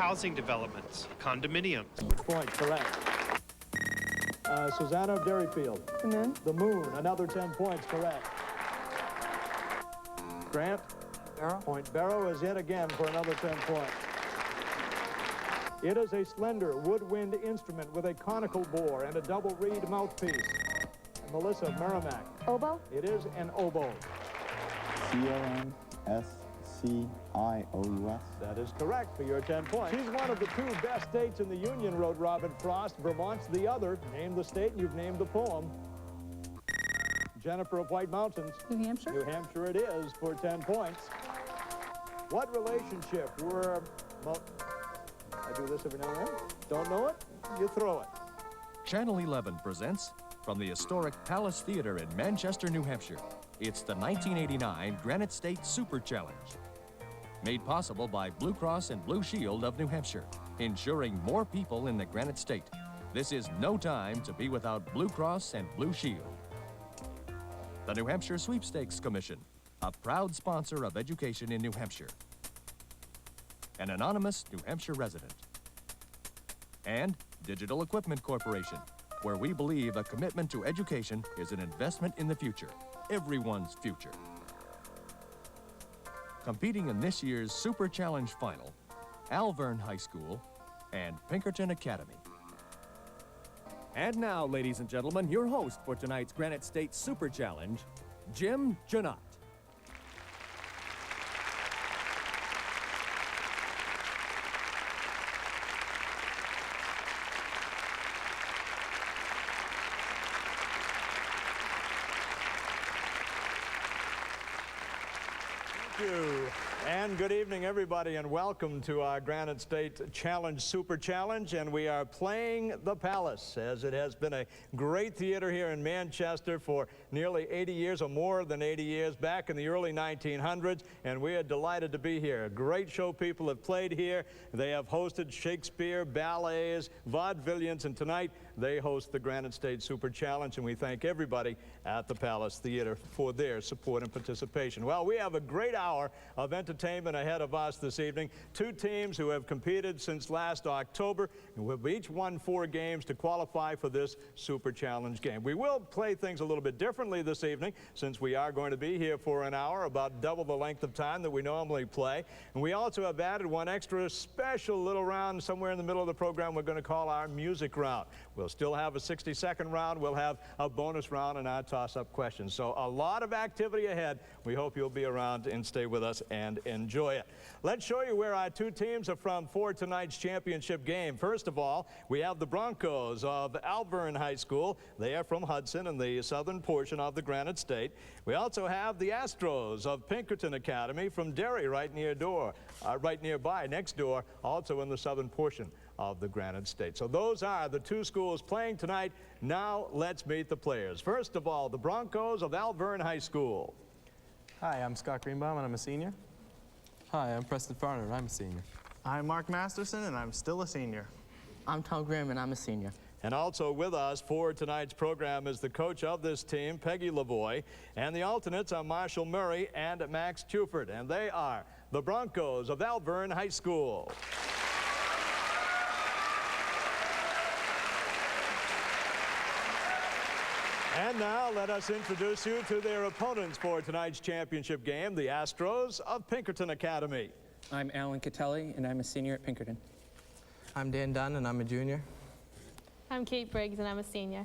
housing developments, condominiums. Point, correct. Susanna Derryfield. The moon. The moon, another 10 points, correct. Grant. Barrow. Point. Barrow is it again for another 10 points. It is a slender woodwind instrument with a conical bore and a double reed mouthpiece. Melissa Merrimack. Oboe. It is an oboe. C-O-N-S-C-I-O-U-S. That is correct for your 10 points. She's one of the 2 best states in the Union, wrote Robin Frost. Vermont's the other. Name the state, and you've named the poem. Jennifer of White Mountains. New Hampshire. New Hampshire it is for 10 points. What relationship were... I do this every now and then. Don't know it? You throw it. Channel 11 presents from the historic Palace Theater in Manchester, New Hampshire. It's the 1989 Granite State Super Challenge. Made possible by Blue Cross and Blue Shield of New Hampshire, ensuring more people in the Granite State. This is no time to be without Blue Cross and Blue Shield. The New Hampshire Sweepstakes Commission, a proud sponsor of education in New Hampshire. An anonymous New Hampshire resident. And Digital Equipment Corporation, where we believe a commitment to education is an investment in the future, everyone's future. Competing in this year's Super Challenge Final, Alvirne High School and Pinkerton Academy. And now, ladies and gentlemen, your host for tonight's Granite State Super Challenge, Jim Janot. Thank you. And good evening, everybody, and welcome to our Granite State Challenge Super Challenge. And we are playing the Palace, as it has been a great theater here in Manchester for nearly 80 years, or more than 80 years, back in the early 1900s. And we are delighted to be here. A great show people have played here. They have hosted Shakespeare, ballets, vaudevillians, and tonight they host the Granite State Super Challenge. And we thank everybody at the Palace Theater for their support and participation. Well, we have a great hour of entertainment ahead of us this evening. 2 teams who have competed since last October and have each won 4 games to qualify for this Super Challenge game. We will play things a little bit differently this evening, since we are going to be here for an hour, about double the length of time that we normally play. And we also have added one extra special little round somewhere in the middle of the program we're going to call our music round. We'll still have a 60-second round. We'll have a bonus round and our toss-up questions. So a lot of activity ahead. We hope you'll be around and stay with us and enjoy it. Let's show you where our 2 teams are from for tonight's championship game. First of all, we have the Broncos of Alvirne High School. They are from Hudson in the southern portion of the Granite State. We also have the Astros of Pinkerton Academy from Derry, right nearby, next door, also in the southern portion of the Granite State. So those are the 2 schools playing tonight. Now let's meet the players. First of all, the Broncos of Alvirne High School. Hi, I'm Scott Greenbaum, and I'm a senior. Hi, I'm Preston Farner, and I'm a senior. I'm Mark Masterson, and I'm still a senior. I'm Tom Grimm, and I'm a senior. And also with us for tonight's program is the coach of this team, Peggy Lavoie, and the alternates are Marshall Murray and Max Tuford, and they are the Broncos of Alvirne High School. And now let us introduce you to their opponents for tonight's championship game, the Astros of Pinkerton Academy. I'm Alan Catelli, and I'm a senior at Pinkerton. I'm Dan Dunn, and I'm a junior. I'm Kate Briggs, and I'm a senior.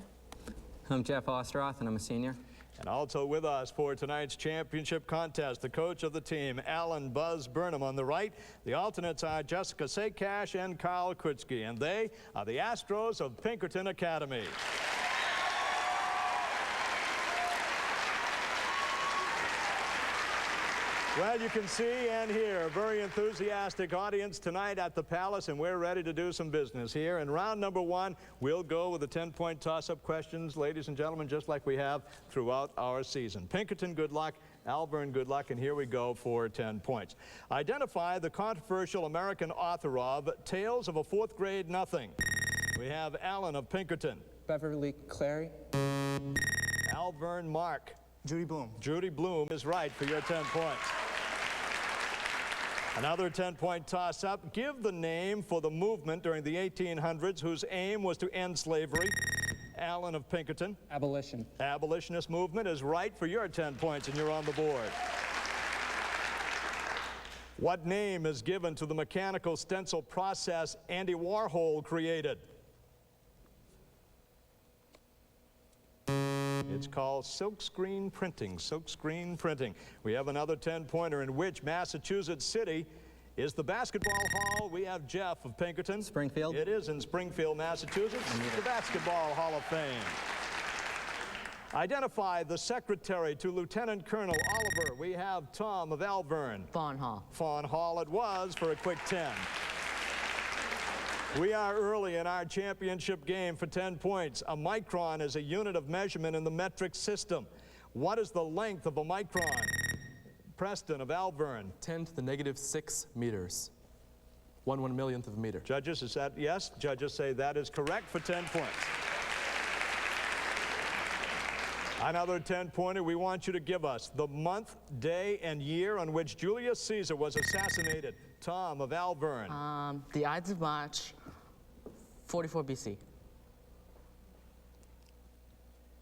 I'm Jeff Ostroth, and I'm a senior. And also with us for tonight's championship contest, the coach of the team, Alan Buzz Burnham on the right. The alternates are Jessica Sakash and Carl Krutsky, and they are the Astros of Pinkerton Academy. Well, you can see and hear a very enthusiastic audience tonight at the Palace, and we're ready to do some business here. In round number 1, we'll go with the 10-point toss-up questions, ladies and gentlemen, just like we have throughout our season. Pinkerton, good luck. Alvirne, good luck, and here we go for 10 points. Identify the controversial American author of Tales of a Fourth Grade Nothing. We have Alan of Pinkerton. Beverly Clary. Alvirne, Mark. Judy Bloom. Judy Bloom is right for your 10 points. Another 10-point toss-up. Give the name for the movement during the 1800s whose aim was to end slavery. Alan of Pinkerton. Abolition. Abolitionist movement is right for your 10 points, and you're on the board. What name is given to the mechanical stencil process Andy Warhol created? It's called silkscreen printing. Silkscreen printing. We have another 10-pointer. In which Massachusetts city is the basketball hall? We have Jeff of Pinkerton. Springfield. It is in Springfield, Massachusetts. The Basketball Hall of Fame. Identify the secretary to Lieutenant Colonel Oliver. We have Tom of Alvirne. Fawn Hall. Fawn Hall it was for a quick 10. We are early in our championship game for 10 points. A micron is a unit of measurement in the metric system. What is the length of a micron? Preston of Alvirne. 10 to the negative 6 meters. 1/1,000,000th of a meter. Judges, is that yes? Judges say that is correct for 10 points. Another 10-pointer. We want you to give us the month, day, and year on which Julius Caesar was assassinated. Tom of Alvirne. The Ides of March, 44 BC.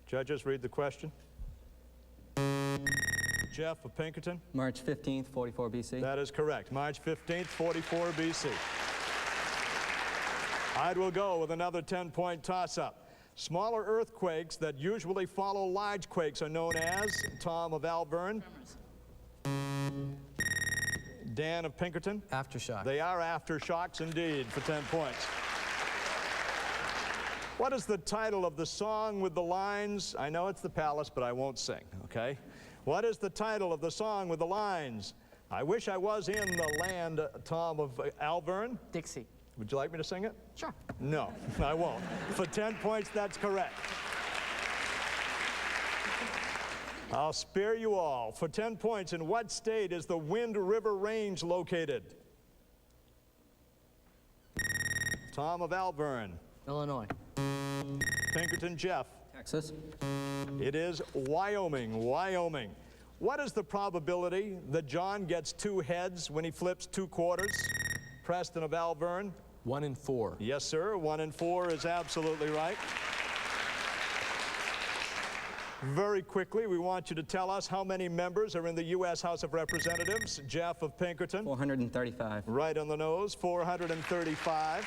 Judges, read the question. Jeff of Pinkerton. March 15th, 44 BC. That is correct. March 15th, 44 BC. I will go with another 10-point toss-up. Smaller earthquakes that usually follow large quakes are known as Tom of Alvirne. Dan of Pinkerton. Aftershock. They are aftershocks indeed for 10 points. What is the title of the song with the lines? I know it's the Palace, but I won't sing, okay? What is the title of the song with the lines? I wish I was in the land, Tom of Alvirne. Dixie. Would you like me to sing it? Sure. No, I won't. For 10 points, that's correct. I'll spare you all. For 10 points, in what state is the Wind River Range located? Tom of Alvirne. Illinois. Pinkerton Jeff. Texas. It is Wyoming. Wyoming. What is the probability that John gets 2 heads when he flips 2 quarters? Preston of Alvirne. 1 in 4. Yes, sir. 1 in 4 is absolutely right. Very quickly, we want you to tell us how many members are in the U.S. House of Representatives. Jeff of Pinkerton. 435. Right on the nose, 435.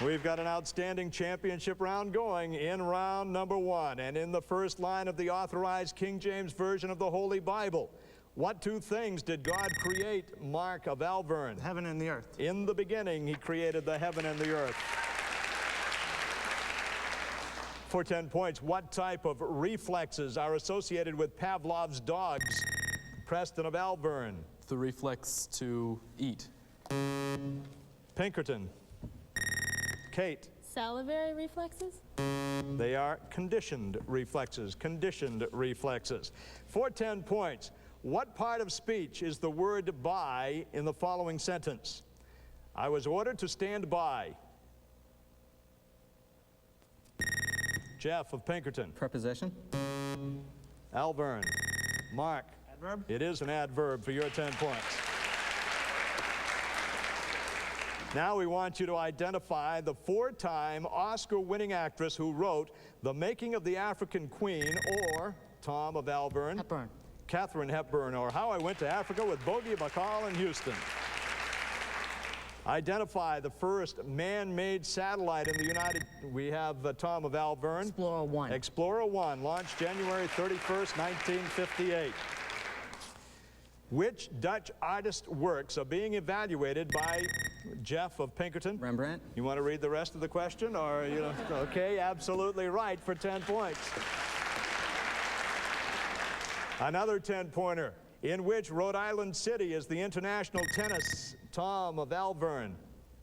We've got an outstanding championship round going in round number 1. And in the first line of the authorized King James Version of the Holy Bible, what 2 things did God create, Mark of Alvirne? Heaven and the earth. In the beginning, he created the heaven and the earth. For 10 points, what type of reflexes are associated with Pavlov's dogs? Preston of Alvirne. The reflex to eat. Pinkerton. Kate. Salivary reflexes? They are conditioned reflexes. Conditioned reflexes. For 10 points, what part of speech is the word by in the following sentence? I was ordered to stand by. Jeff of Pinkerton. Preposition. Alvirne. Mark. Adverb. It is an adverb for your 10 points. Now we want you to identify the 4-time Oscar-winning actress who wrote The Making of the African Queen, or Tom of Alvirne. Hepburn. Katharine Hepburn, or How I Went to Africa with Bogey Bacall in Houston. Identify the first man-made satellite in the We have Tom of Alvirne. Explorer 1. Explorer 1, launched January 31st, 1958. Which Dutch artist works are being evaluated by Jeff of Pinkerton? Rembrandt. You want to read the rest of the question, or you know? Okay, absolutely right for 10 points. Another 10-pointer. In which Rhode Island city is the international tennis Tom of Alvirne?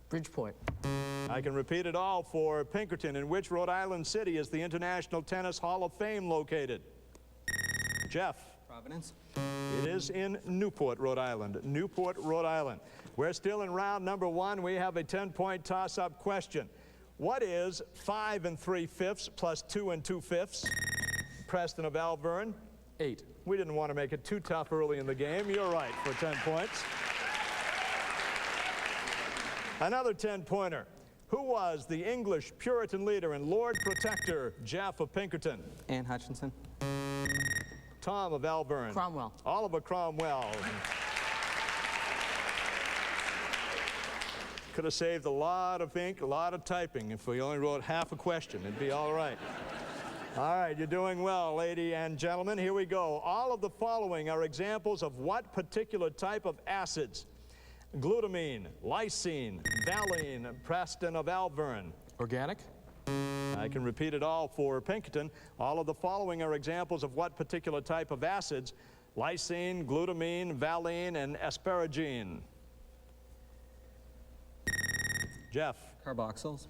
Bridgeport. I can repeat it all for Pinkerton. In which Rhode Island city is the International Tennis Hall of Fame located? Jeff. Providence. It is in Newport, Rhode Island. Newport, Rhode Island. We're still in round number 1. We have a 10-point toss-up question. What is 5 3/5 plus 2 2/5? Preston of Alvirne. 8. We didn't want to make it too tough early in the game. You're right for 10 points. Another 10-pointer. Who was the English Puritan leader and Lord Protector, Jeff of Pinkerton? Anne Hutchinson. Tom of Alvirne. Cromwell. Oliver Cromwell. Could have saved a lot of ink, a lot of typing if we only wrote half a question. It'd be all right. All right, you're doing well, ladies and gentlemen. Here we go. All of the following are examples of what particular type of acids? Glutamine, lysine, valine, Preston of Alvirne. Organic? I can repeat it all for Pinkerton. All of the following are examples of what particular type of acids? Lysine, glutamine, valine, and asparagine. Jeff. Carboxyls.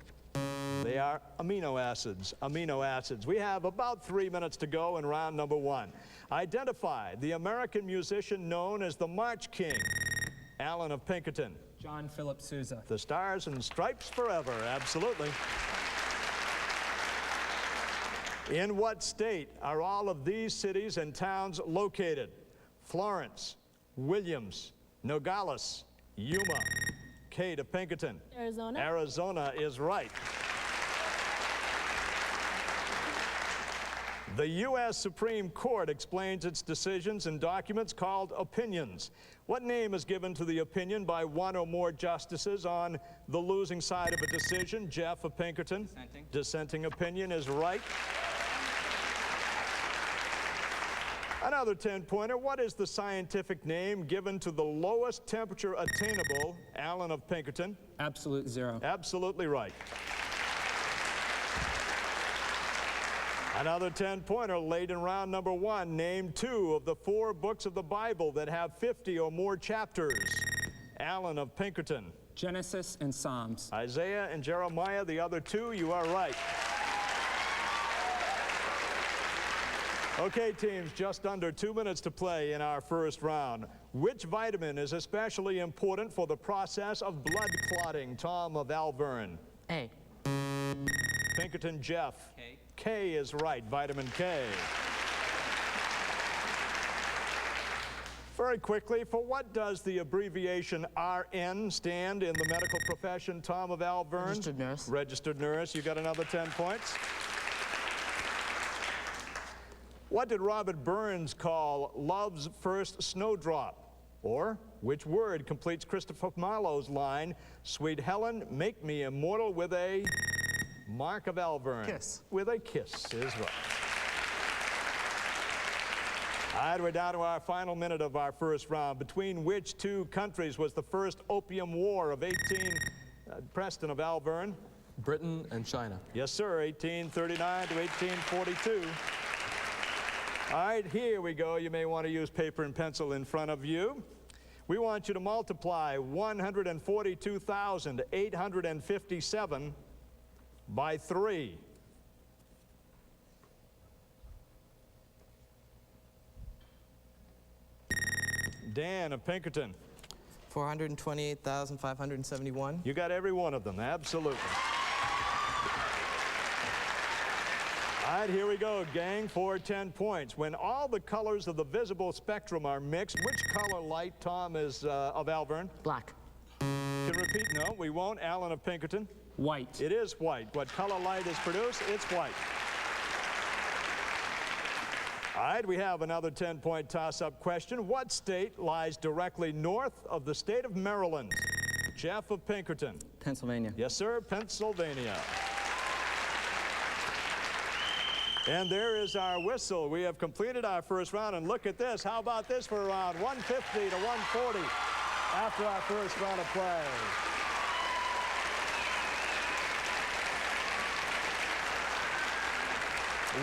They are amino acids. Amino acids. We have about 3 minutes to go in round number 1. Identify the American musician known as the March King. Alan of Pinkerton. John Philip Sousa. The Stars and Stripes Forever. Absolutely. In what state are all of these cities and towns located? Florence, Williams, Nogales, Yuma. Kate of Pinkerton. Arizona. Arizona is right. The U.S. Supreme Court explains its decisions in documents called opinions. What name is given to the opinion by one or more justices on the losing side of a decision? Jeff of Pinkerton. Dissenting. Dissenting opinion is right. Another 10-pointer. What is the scientific name given to the lowest temperature attainable? Alan of Pinkerton. Absolute zero. Absolutely right. Another 10-pointer late in round number 1. Name 2 of the 4 books of the Bible that have 50 or more chapters. Alan of Pinkerton. Genesis and Psalms. Isaiah and Jeremiah, the other 2, you are right. Okay, teams, just under 2 minutes to play in our first round. Which vitamin is especially important for the process of blood clotting? Tom of Alvirne. A. Pinkerton, Jeff. K. K is right, vitamin K. Very quickly, for what does the abbreviation RN stand in the medical profession? Tom of Alvirne. Registered nurse. Registered nurse. You got another 10 points. What did Robert Burns call love's first snowdrop? Or which word completes Christopher Marlowe's line, "Sweet Helen, make me immortal with a..." Mark of Alvirne. Kiss. With a kiss is right. All right, we're down to our final minute of our first round. Between which 2 countries was the first Opium War of Preston of Alvirne? Britain and China. Yes, sir, 1839 to 1842. All right, here we go. You may want to use paper and pencil in front of you. We want you to multiply 142,857 by 3. Dan of Pinkerton. 428,571. You got every one of them, absolutely. All right, here we go, gang, for 10 points. When all the colors of the visible spectrum are mixed, which color light, Tom, is of Alvirne? Black. Can repeat? No, we won't. Alan of Pinkerton. White. It is white. What color light is produced? It's white. All right, we have another 10-point toss-up question. What state lies directly north of the state of Maryland? Jeff of Pinkerton. Pennsylvania. Yes, sir, Pennsylvania. And there is our whistle. We have completed our first round, and look at this. How about this for around 150 to 140 after our first round of play?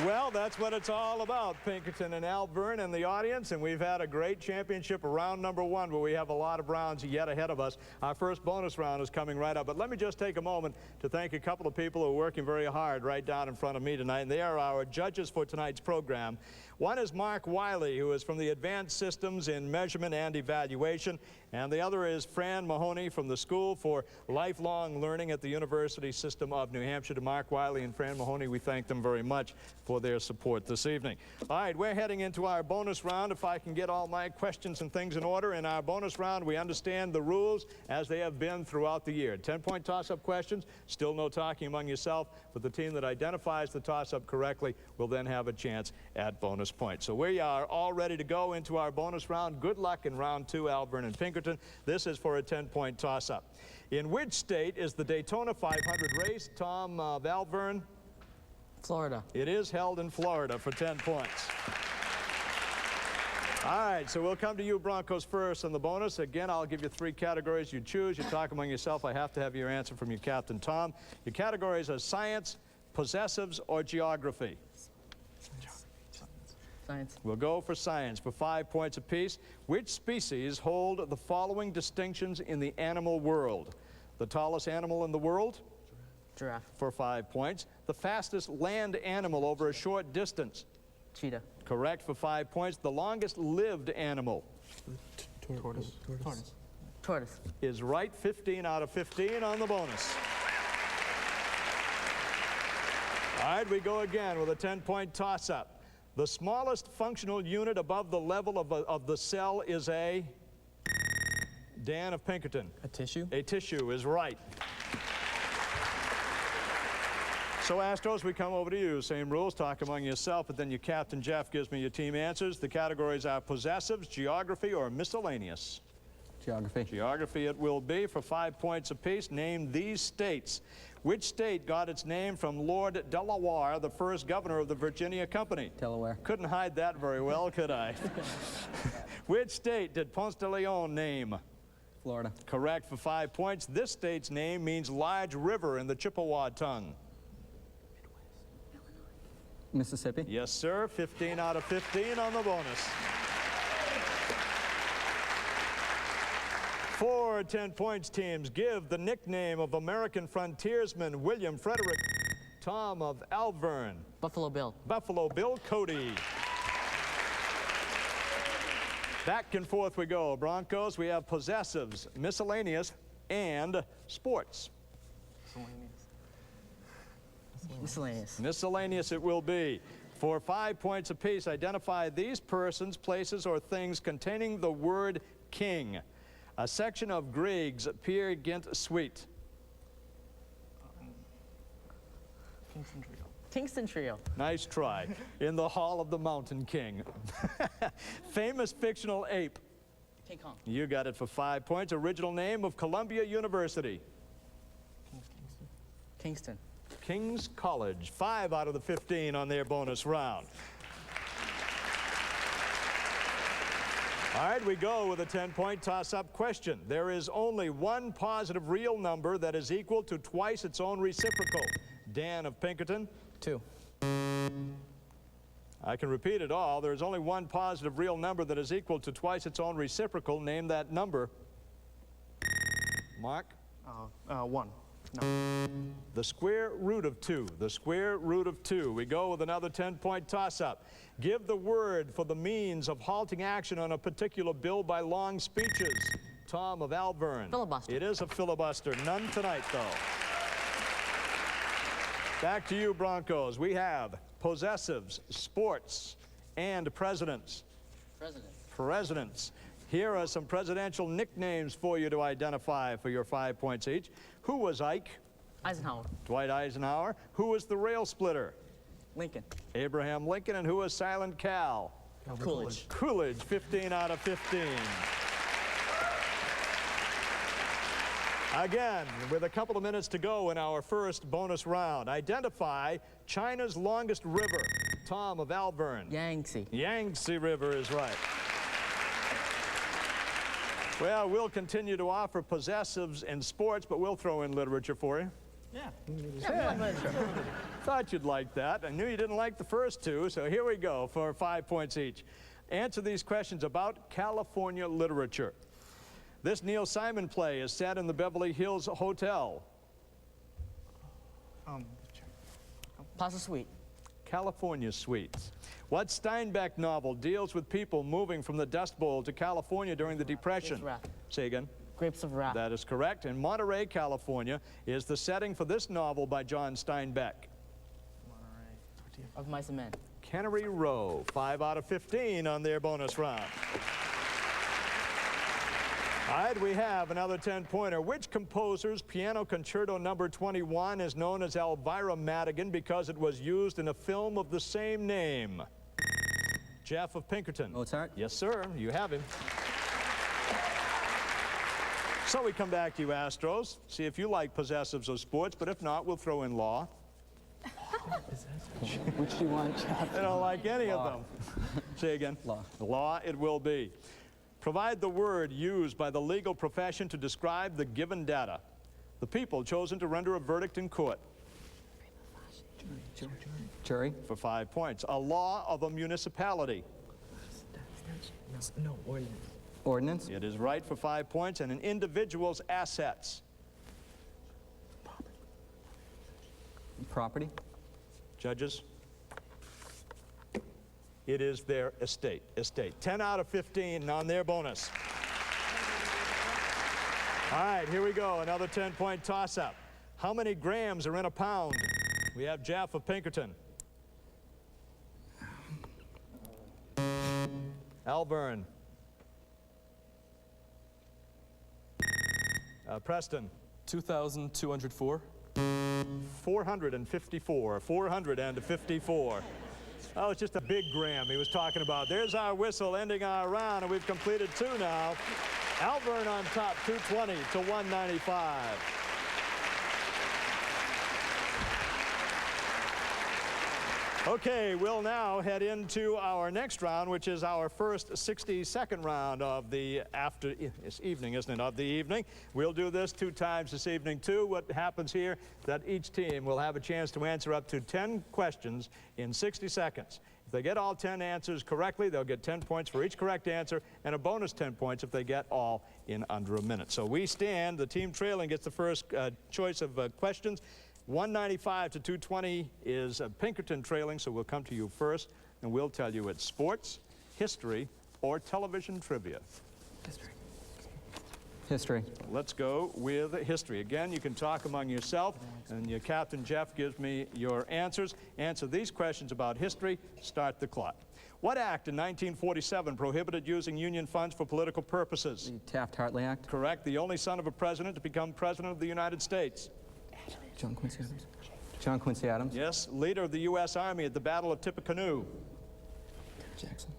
Well, that's what it's all about, Pinkerton and Alvirne and the audience, and we've had a great championship round number 1, but we have a lot of rounds yet ahead of us. Our first bonus round is coming right up, but let me just take a moment to thank a couple of people who are working very hard right down in front of me tonight, and they are our judges for tonight's program. One is Mark Wiley, who is from the Advanced Systems in Measurement and Evaluation, And the other is Fran Mahoney from the School for Lifelong Learning at the University System of New Hampshire. To Mark Wiley and Fran Mahoney, we thank them very much for their support this evening. All right, we're heading into our bonus round. If I can get all my questions and things in order. In our bonus round, we understand the rules as they have been throughout the year. 10-point toss-up questions, still no talking among yourself, but the team that identifies the toss-up correctly will then have a chance at bonus points. So we are all ready to go into our bonus round. Good luck in round 2, Alvirne and Pinkerton. This is for a 10-point toss-up. In which state is the Daytona 500 race? Tom of Alvirne? Florida. It is held in Florida for 10 points. All right, so we'll come to you, Broncos, first on the bonus. Again, I'll give you 3 categories. You choose. You talk among yourself. I have to have your answer from your captain, Tom. Your categories are science, possessives, or geography. Science. We'll go for science for 5 points apiece. Which species hold the following distinctions in the animal world? The tallest animal in the world? Giraffe. For 5 points. The fastest land animal over a short distance? Cheetah. Correct for 5 points. The longest lived animal? Tortoise. Tortoise. Is right. 15 out of 15 on the bonus. All right, we go again with a 10-point toss-up. The smallest functional unit above the level of the cell is a? Dan of Pinkerton. A tissue. A tissue is right. So Astros, we come over to you. Same rules, talk among yourself, but then your captain, Jeff, gives me your team answers. The categories are possessives, geography, or miscellaneous. Geography. Geography it will be for 5 points apiece. Name these states. Which state got its name from Lord Delaware, the first governor of the Virginia Company? Delaware. Couldn't hide that very well, could I? Which state did Ponce de Leon name? Florida. Correct for 5 points. This state's name means large river in the Chippewa tongue. Mississippi. Yes, sir. 15 out of 15 on the bonus. 4 10 points teams give the nickname of American frontiersman William Frederick. Tom of Alvirne. Buffalo Bill. Buffalo Bill Cody. Back and forth we go. Broncos, we have possessives, miscellaneous, and sports. Miscellaneous. Miscellaneous it will be. For 5 points apiece, identify these persons, places, or things containing the word king. A section of Grieg's Peer Gynt Suite. Kingston Trio. Nice try. In the Hall of the Mountain King. Famous fictional ape. King Kong. You got it for 5 points. Original name of Columbia University. Kingston. King's College. 5 out of the 15 on their bonus round. All right, we go with a 10-point toss-up question. There is only one positive real number that is equal to twice its own reciprocal. Dan of Pinkerton. 2. I can repeat it all. There is only one positive real number that is equal to twice its own reciprocal. Name that number. Mark? 1. The square root of 2. The square root of 2. We go with another 10-point toss-up. Give the word for the means of halting action on a particular bill by long speeches. Tom of Alvirne. Filibuster. It is a filibuster. None tonight, though. Back to you, Broncos. We have possessives, sports, and presidents. President. Presidents. Here are some presidential nicknames for you to identify for your 5 points each. Who was Ike? Eisenhower. Dwight Eisenhower. Who was the rail splitter? Lincoln. Abraham Lincoln. And who was Silent Cal? Coolidge. Coolidge, 15 out of 15. Again, with a couple of minutes to go in our first bonus round, identify China's longest river. Tom of Alvirne. Yangtze. Yangtze River is right. Well, we'll continue to offer possessives in sports, but we'll throw in literature for you. Yeah. Thought you'd like that. I knew you didn't like the first 2, so here we go for 5 points each. Answer these questions about California literature. This Neil Simon play is set in the Beverly Hills Hotel. Plaza Suite. California Suites. What Steinbeck novel deals with people moving from the Dust Bowl to California during the Depression? Wrath. Say again. Grapes of Wrath. That is correct. And Monterey, California is the setting for this novel by John Steinbeck. Of Mice and Men. Cannery Row, 5 out of 15 on their bonus round. All right, we have another 10-pointer. Which composer's Piano Concerto Number 21 is known as Elvira Madigan because it was used in a film of the same name? Jeff of Pinkerton. Mozart? Yes, sir. You have him. So we come back to you, Astros. See if you like possessives of sports, but if not, we'll throw in law. Which do you want, Jeff? I don't like any of them. Say again. Law. Law it will be. Provide the word used by the legal profession to describe the given data. The people chosen to render a verdict in court. Jury? For 5 points. A law of a municipality. No, ordinance. Ordinance? It is right for 5 points. And an individual's assets. Property? Judges? It is their estate. 10 out of 15 on their bonus. All right, here we go. Another 10-point toss-up. How many grams are in a pound? We have Jeff of Pinkerton. Alvirne. Preston. 2,204. 454. 454. Oh, it's just a big gram he was talking about. There's our whistle ending our round, and we've completed 2 now. Alvirne on top, 220 to 195. Okay, we'll now head into our next round, which is our first 60-second round of the evening, isn't it, of the evening. We'll do this 2 times this evening, too. What happens here, that each team will have a chance to answer up to 10 questions in 60 seconds. If they get all 10 answers correctly, they'll get 10 points for each correct answer, and a bonus 10 points if they get all in under a minute. So we stand, the team trailing gets the first choice of questions. 195 to 220 is Pinkerton trailing, so we'll come to you first, and we'll tell you it's sports, history, or television trivia. History. Let's go with history. Again, you can talk among yourself, and your captain, Jeff, gives me your answers. Answer these questions about history. Start the clock. What act in 1947 prohibited using union funds for political purposes? The Taft-Hartley Act. Correct. The only son of a president to become president of the United States. John Quincy Adams. John Quincy Adams. Yes. Leader of the U.S. Army at the Battle of Tippecanoe. Jackson.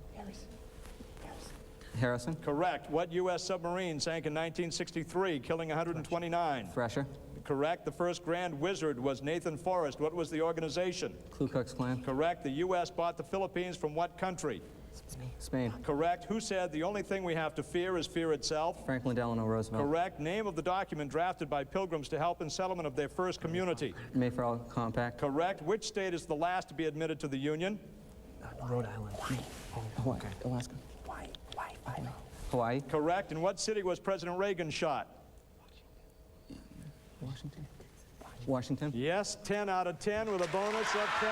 Harrison. Correct. What U.S. submarine sank in 1963, killing 129? Thresher. Correct. The first Grand Wizard was Nathan Forrest. What was the organization? Ku Klux Klan. Correct. The U.S. bought the Philippines from what country? Spain. Correct. Who said the only thing we have to fear is fear itself? Franklin Delano Roosevelt. Correct. Name of the document drafted by Pilgrims to help in settlement of their first community? Mayflower Compact. Correct. Which state is the last to be admitted to the Union? Rhode Island. Hawaii. Alaska. Hawaii. Correct. In what city was President Reagan shot? Washington. Washington. Yes, 10 out of 10 with a bonus of 10.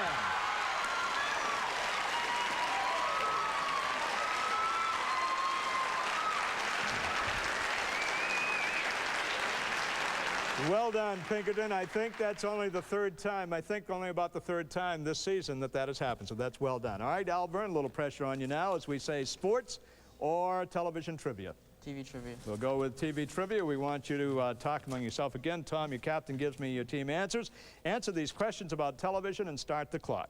Well done, Pinkerton. I think that's only the 3rd time. I think only about the 3rd time this season that has happened, so that's well done. All right, Alvirne, a little pressure on you now as we say sports or television trivia. TV trivia. We'll go with TV trivia. We want you to talk among yourself again. Tom, your captain, gives me your team answers. Answer these questions about television and start the clock.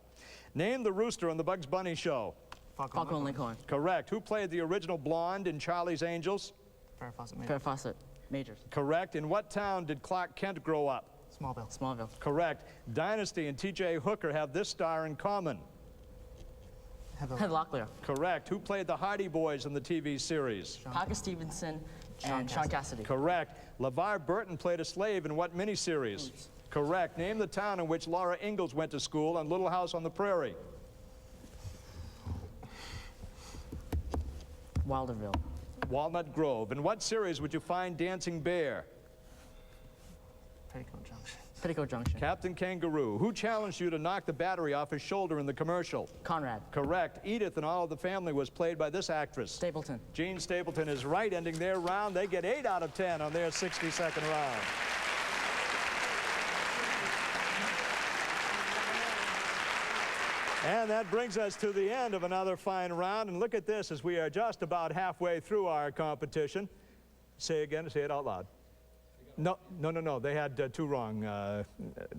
Name the rooster on the Bugs Bunny show. Falco and Leghorn. Correct. Who played the original blonde in Charlie's Angels? Farrah Fawcett, Farrah Fawcett. Majors. Correct. In what town did Clark Kent grow up? Smallville. Smallville. Correct. Dynasty and T.J. Hooker have this star in common. Heather Locklear. Correct. Who played the Hardy Boys in the TV series? Parker Stevenson and Sean Cassidy. Correct. LeVar Burton played a slave in what miniseries? Correct. Name the town in which Laura Ingalls went to school on Little House on the Prairie. Wilderville. Walnut Grove. In what series would you find Dancing Bear? Petticoat Junction. Petticoat Junction. Captain Kangaroo. Who challenged you to knock the battery off his shoulder in the commercial? Conrad. Correct. Edith and All of the Family was played by this actress. Stapleton. Jean Stapleton is right, ending their round. They get 8 out of 10 on their 60-second round. And that brings us to the end of another fine round. And look at this, as we are just about halfway through our competition. Say again, say it out loud. No. They had 2 wrong,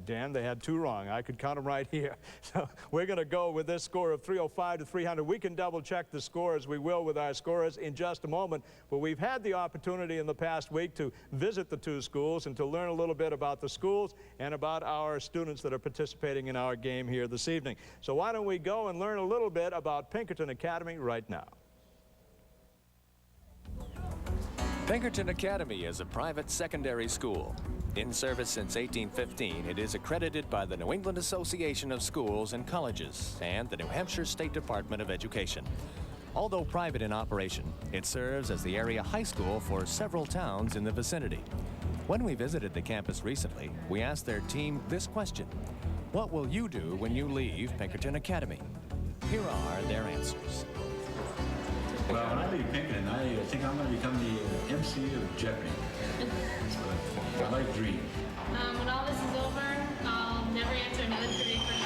Dan. They had 2 wrong. I could count them right here. So we're going to go with this score of 305 to 300. We can double check the scores. We will with our scorers in just a moment. But we've had the opportunity in the past week to visit the 2 schools and to learn a little bit about the schools and about our students that are participating in our game here this evening. So why don't we go and learn a little bit about Pinkerton Academy right now. Pinkerton Academy is a private secondary school. In service since 1815, it is accredited by the New England Association of Schools and Colleges and the New Hampshire State Department of Education. Although private in operation, it serves as the area high school for several towns in the vicinity. When we visited the campus recently, we asked their team this question: what will you do when you leave Pinkerton Academy? Here are their answers. Well, when I leave Pinkerton, I think I'm going to become the MC of Jeopardy. I like dreams. When all this is over, I'll never answer another trivia question.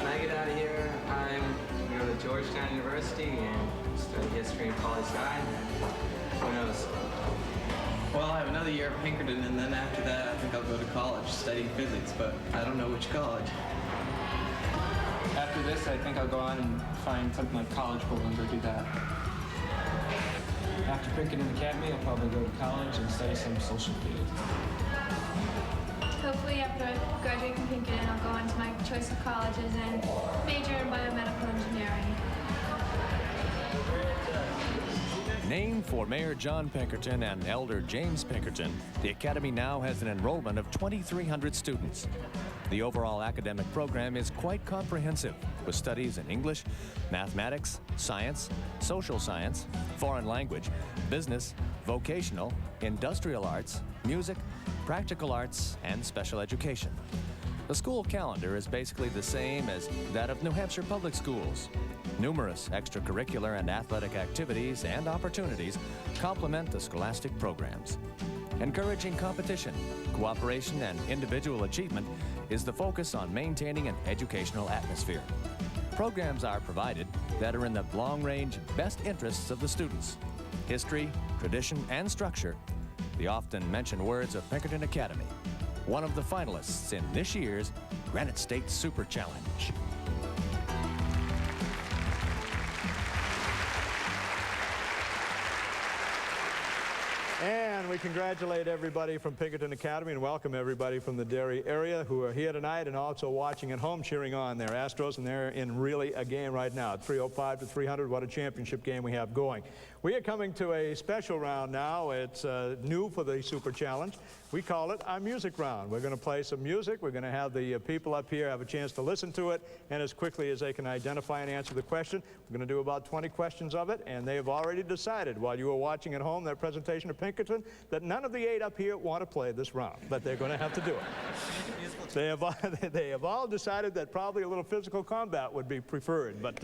When I get out of here, I'm going to go to Georgetown University and study history and poli-sci. Who knows? Well, I have another year at Pinkerton, and then after that, I think I'll go to college studying physics, but I don't know which college. After this, I think I'll go on and find something like college bowl and go do that. After Pinkerton Academy, I'll probably go to college and study some social field. Hopefully after I graduate from Pinkerton, I'll go on to my choice of colleges and major in biomedical engineering. Named for Mayor John Pinkerton and Elder James Pinkerton, the Academy now has an enrollment of 2,300 students. The overall academic program is quite comprehensive, with studies in English, mathematics, science, social science, foreign language, business, vocational, industrial arts, music, practical arts, and special education. The school calendar is basically the same as that of New Hampshire public schools. Numerous extracurricular and athletic activities and opportunities complement the scholastic programs. Encouraging competition, cooperation, and individual achievement is the focus on maintaining an educational atmosphere. Programs are provided that are in the long-range best interests of the students. History, tradition, and structure, the often mentioned words of Pinkerton Academy, one of the finalists in this year's Granite State Super Challenge. And we congratulate everybody from Pinkerton Academy and welcome everybody from the Derry area who are here tonight and also watching at home, cheering on their Astros, and they're in really a game right now. 305 to 300, what a championship game we have going. We are coming to a special round now. It's new for the Super Challenge. We call it our music round. We're going to play some music. We're going to have the people up here have a chance to listen to it, and as quickly as they can identify and answer the question. We're going to do about 20 questions of it, and they have already decided while you were watching at home their presentation of Pinkerton that none of the 8 up here want to play this round, but they're going to have to do it. They have all decided that probably a little physical combat would be preferred, but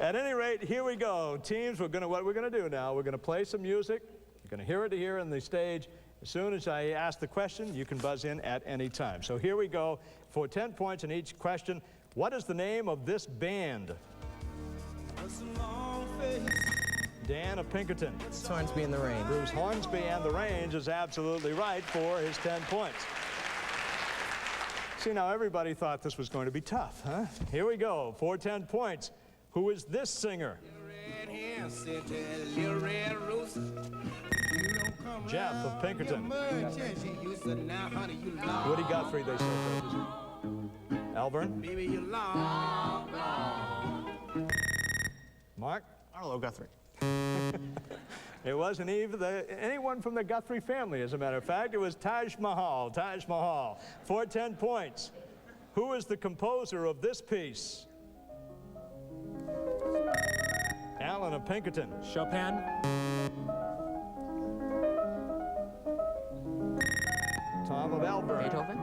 at any rate, here we go. Teams, what we're going to do now, we're going to play some music. You're going to hear it here on the stage. As soon as I ask the question, you can buzz in at any time. So here we go. For 10 points in each question, what is the name of this band? Dan of Pinkerton. Hornsby and the Range. Bruce Hornsby and the Range is absolutely right for his 10 points. See, now everybody thought this was going to be tough, huh? Here we go. For 10 points. Who is this singer? Jeff of Pinkerton. Woody Guthrie, they said. Alvirne? Mark? Arlo Guthrie. It wasn't even anyone from the Guthrie family, as a matter of fact. It was Taj Mahal. Taj Mahal. For 10 points. Who is the composer of this piece? Alan of Pinkerton. Chopin. home of Alvirne? Beethoven.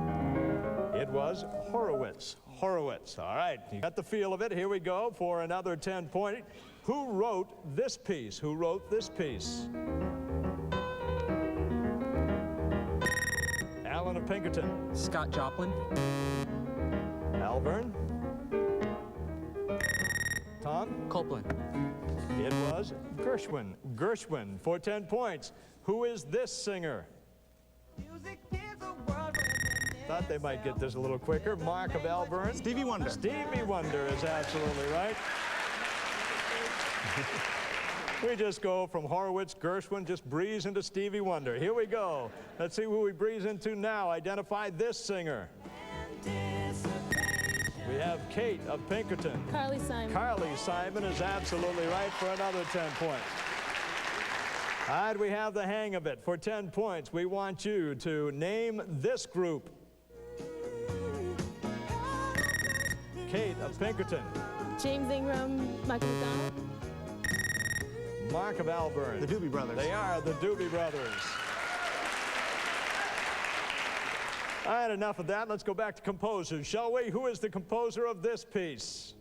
It was Horowitz. Horowitz. All right, you got the feel of it. Here we go for another 10-point. Who wrote this piece? Who wrote this piece? Alan of Pinkerton. Scott Joplin. Alvirne. Tom? Copeland. It was Gershwin. Gershwin for 10 points. Who is this singer? Thought they might get this a little quicker. Mark of Alvirne. Stevie Wonder. Stevie Wonder is absolutely right. We just go from Horowitz, Gershwin, just breeze into Stevie Wonder. Here we go. Let's see who we breeze into now. Identify this singer. We have Kate of Pinkerton. Carly Simon. Carly Simon is absolutely right for another 10 points. All right, we have the hang of it. For 10 points, we want you to name this group. Kate of Pinkerton. James Ingram, Michael McDonald. Mark of Alvirne. The Doobie Brothers. They are the Doobie Brothers. All right, enough of that. Let's go back to composers, shall we? Who is the composer of this piece?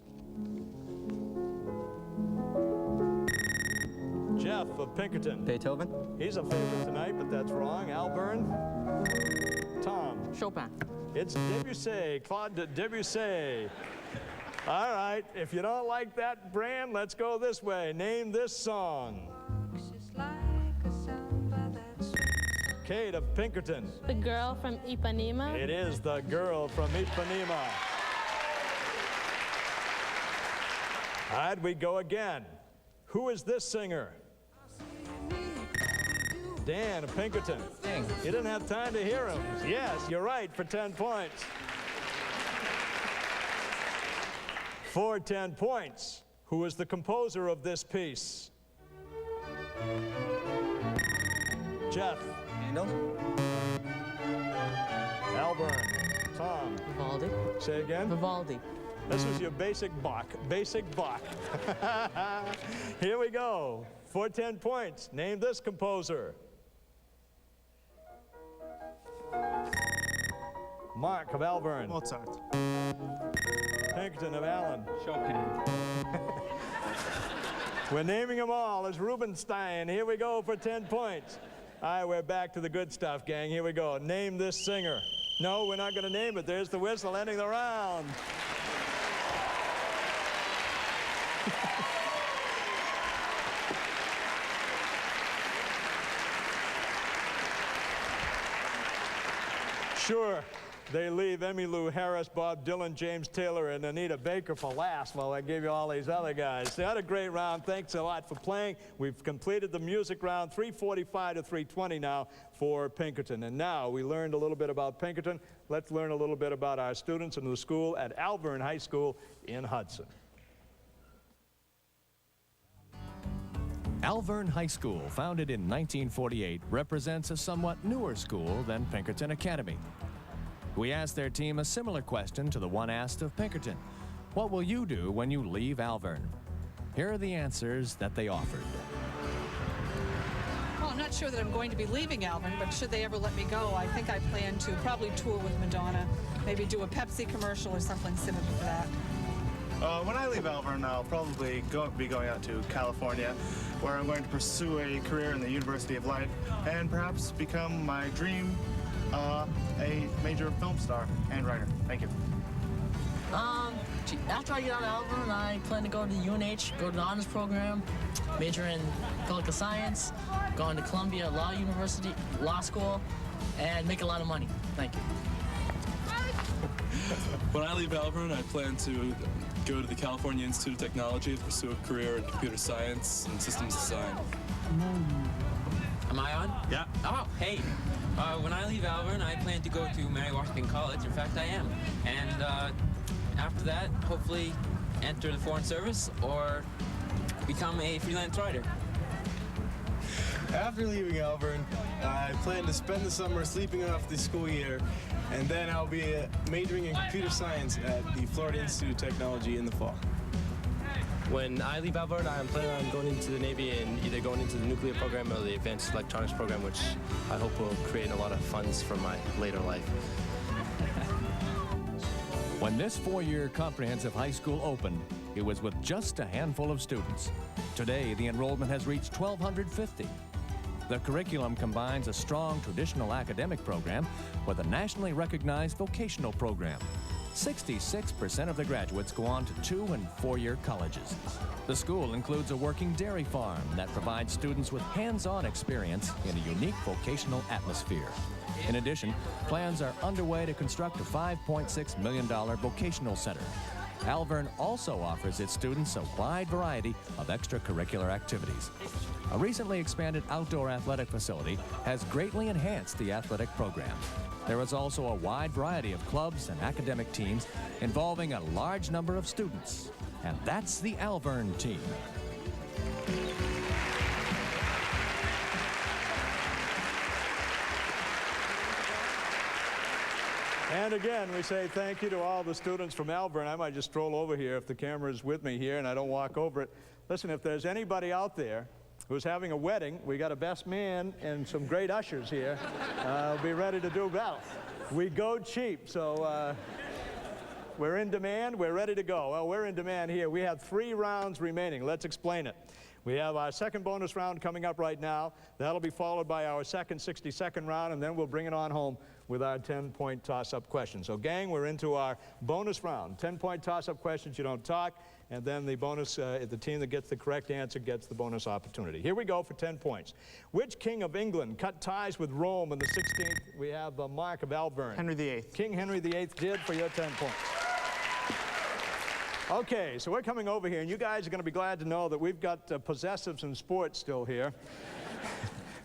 Jeff of Pinkerton. Beethoven. He's a favorite tonight, but that's wrong. Alvirne. Tom. Chopin. It's Debussy, Claude Debussy. All right, if you don't like that brand, let's go this way. Name this song. Kate of Pinkerton. The Girl from Ipanema. It is The Girl from Ipanema. All right, we go again. Who is this singer? Dan of Pinkerton. Dang. You didn't have time to hear him. Yes, you're right, for 10 points. For 10 points, who is the composer of this piece? Jeff. Handel. Alvirne. Tom. Vivaldi. Say again. Vivaldi. This was your basic Bach. Basic Bach. Here we go. For 10 points, name this composer. Mark of Alvirne. Mozart. Pinkerton of Allen. Chopin. We're naming them all as Rubinstein. Here we go for 10 points. All right, we're back to the good stuff, gang. Here we go. Name this singer. No, we're not going to name it. There's the whistle ending the round. Sure, they leave Emmylou Harris, Bob Dylan, James Taylor, and Anita Baker for last while I give you all these other guys. They had a great round. Thanks a lot for playing. We've completed the music round, 345 to 320 now for Pinkerton. And now we learned a little bit about Pinkerton. Let's learn a little bit about our students in the school at Alvirne High School in Hudson. Alvirne High School, founded in 1948, represents a somewhat newer school than Pinkerton Academy. We asked their team a similar question to the one asked of Pinkerton. What will you do when you leave Alvirne? Here are the answers that they offered. Well, I'm not sure that I'm going to be leaving Alvirne, but should they ever let me go, I think I plan to probably tour with Madonna, maybe do a Pepsi commercial or something similar to that. When I leave Alvirne, I'll probably be going out to California, where I'm going to pursue a career in the University of Life and perhaps become my dream, a major film star and writer. Thank you. After I get out of Alvirne, I plan to go to UNH, go to the honors program, major in political science, going to Columbia Law School, and make a lot of money. Thank you. When I leave Alvirne, I plan to go to the California Institute of Technology to pursue a career in computer science and systems design. Am I on? Yeah. Oh, hey. When I leave Alvirne, I plan to go to Mary Washington College. In fact, I am. And after that, hopefully enter the Foreign Service or become a freelance writer. After leaving Alvirne, I plan to spend the summer sleeping off the school year, and then I'll be majoring in computer science at the Florida Institute of Technology in the fall. When I leave Alvirne, I'm planning on going into the Navy and either going into the nuclear program or the advanced electronics program, which I hope will create a lot of funds for my later life. When this four-year comprehensive high school opened, it was with just a handful of students. Today, the enrollment has reached 1,250. The curriculum combines a strong traditional academic program with a nationally recognized vocational program. 66% of the graduates go on to 2- and 4-year colleges. The school includes a working dairy farm that provides students with hands-on experience in a unique vocational atmosphere. In addition, plans are underway to construct a $5.6 million vocational center. Alvirne also offers its students a wide variety of extracurricular activities. A recently expanded outdoor athletic facility has greatly enhanced the athletic program. There is also a wide variety of clubs and academic teams involving a large number of students. And that's the Alvirne team. And again, we say thank you to all the students from Alvirne. I might just stroll over here if the camera is with me here and I don't walk over it. Listen, if there's anybody out there who's having a wedding, we got a best man and some great ushers here. Be ready to do well. We go cheap, so we're in demand, we're ready to go. Well, we're in demand here. We have 3 rounds remaining. Let's explain it. We have our second bonus round coming up right now. That'll be followed by our second 60-second round, and then we'll bring it on home with our 10-point toss-up question. So, gang, we're into our bonus round. 10-point toss-up questions, you don't talk, and then the bonus, the team that gets the correct answer gets the bonus opportunity. Here we go for 10 points. Which king of England cut ties with Rome in the 16th? We have Mark of Alvirne. Henry VIII. King Henry VIII did for your 10 points. Okay, so we're coming over here, and you guys are going to be glad to know that we've got possessives and sports still here.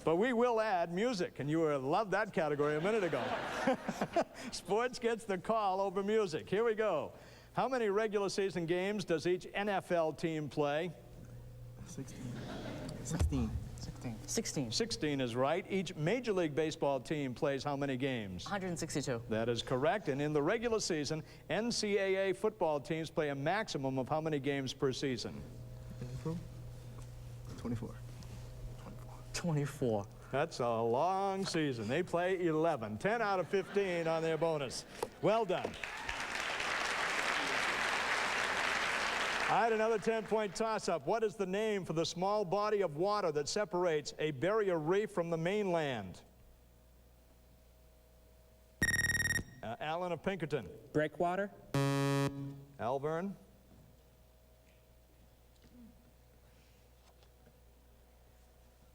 But we will add music, and you loved that category a minute ago. Sports gets the call over music. Here we go. How many regular season games does each NFL team play? 16. 16 is right. Each Major League Baseball team plays how many games? 162. That is correct. And in the regular season, NCAA football teams play a maximum of how many games per season? 24. 24. That's a long season. They play 11. 10 out of 15 on their bonus. Well done. All right, another 10-point toss-up. What is the name for the small body of water that separates a barrier reef from the mainland? Alan of Pinkerton. Breakwater. Alvirne.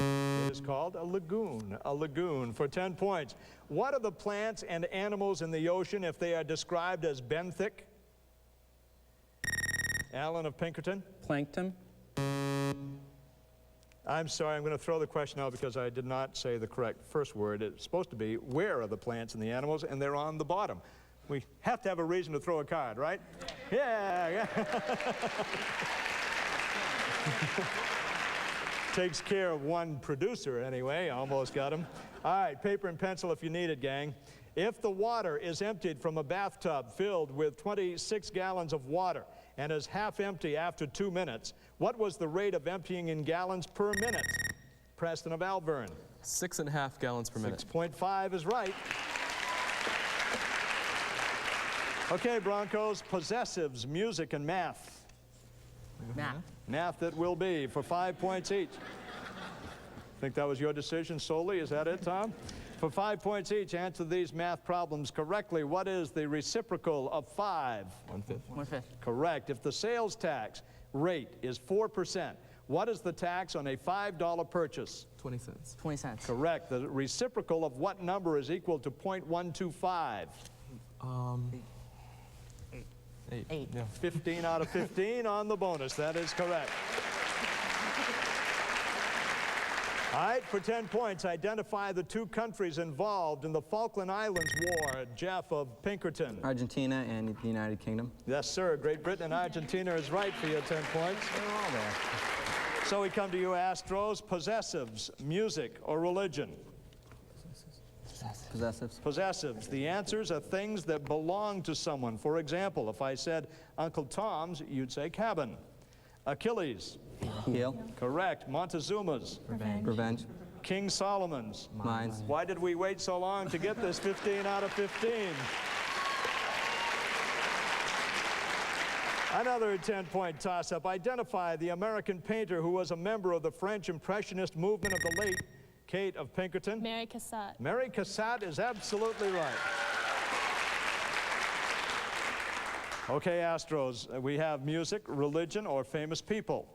It is called a lagoon. A lagoon for 10 points. What are the plants and animals in the ocean if they are described as benthic? Alan of Pinkerton. Plankton. I'm sorry, I'm going to throw the question out because I did not say the correct first word. It's supposed to be, where are the plants and the animals? And they're on the bottom. We have to have a reason to throw a card, right? Yeah. Takes care of one producer anyway. Almost got him. All right, paper and pencil if you need it, gang. If the water is emptied from a bathtub filled with 26 gallons of water and is half empty after 2 minutes, what was the rate of emptying in gallons per minute? Preston of Alvirne. 6.5 gallons per minute. 6.5 is right. Okay, Broncos, possessives, music, and math. Math. Math it will be for 5 points each. Think that was your decision solely? Is that it, Tom? For 5 points each, answer these math problems correctly. What is the reciprocal of 5? 1/5. 1/5. Correct. If the sales tax rate is 4%, what is the tax on a $5 purchase? 20 cents. 20 cents. Correct. The reciprocal of what number is equal to 0.125? 8. Yeah. 15 out of 15 on the bonus. That is correct. All right, for 10 points, identify the 2 countries involved in the Falkland Islands War. Jeff of Pinkerton. Argentina and the United Kingdom. Yes, sir. Great Britain and Argentina is right for your 10 points. They're all there. So we come to you, Astros. Possessives, music, or religion? Possessives. Possessives. The answers are things that belong to someone. For example, if I said Uncle Tom's, you'd say cabin. Achilles. Heel. Correct. Montezuma's. Revenge. King Solomon's. Mines. Why did we wait so long to get this 15 out of 15? Another 10-point toss-up. Identify the American painter who was a member of the French Impressionist movement of the late Kate of Pinkerton. Mary Cassatt. Mary Cassatt is absolutely right. Okay, Astros, we have music, religion, or famous people.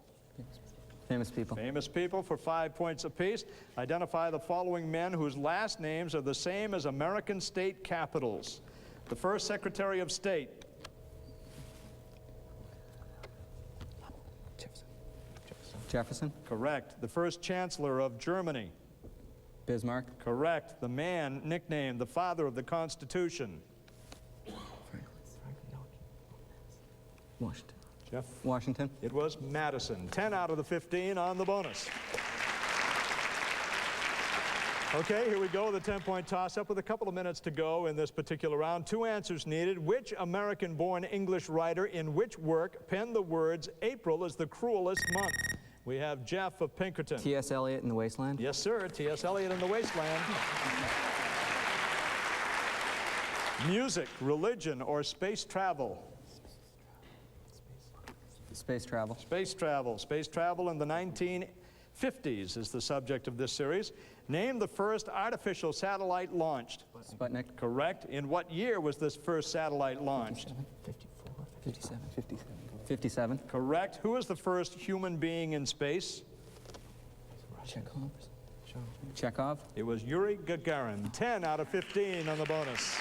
Famous people. Famous people for 5 points apiece. Identify the following men whose last names are the same as American state capitals. The first Secretary of State. Jefferson. Correct. The first Chancellor of Germany. Bismarck. Correct. The man nicknamed the father of the Constitution. Washington. Jeff? Washington. It was Madison. 10 out of the 15 on the bonus. Okay, here we go, the 10-point toss-up with a couple of minutes to go in this particular round. 2 answers needed. Which American-born English writer in which work penned the words, "April is the cruelest month"? We have Jeff of Pinkerton. T.S. Eliot in The Wasteland. Yes, sir. T.S. Eliot in The Wasteland. Music, religion, or space travel? Space travel. Space travel. Space travel in the 1950s is the subject of this series. Name the first artificial satellite launched. Sputnik. Correct. In what year was this first satellite launched? 57. 57. Correct. Who is the first human being in space? Chekhov. It was Yuri Gagarin. 10 out of 15 on the bonus.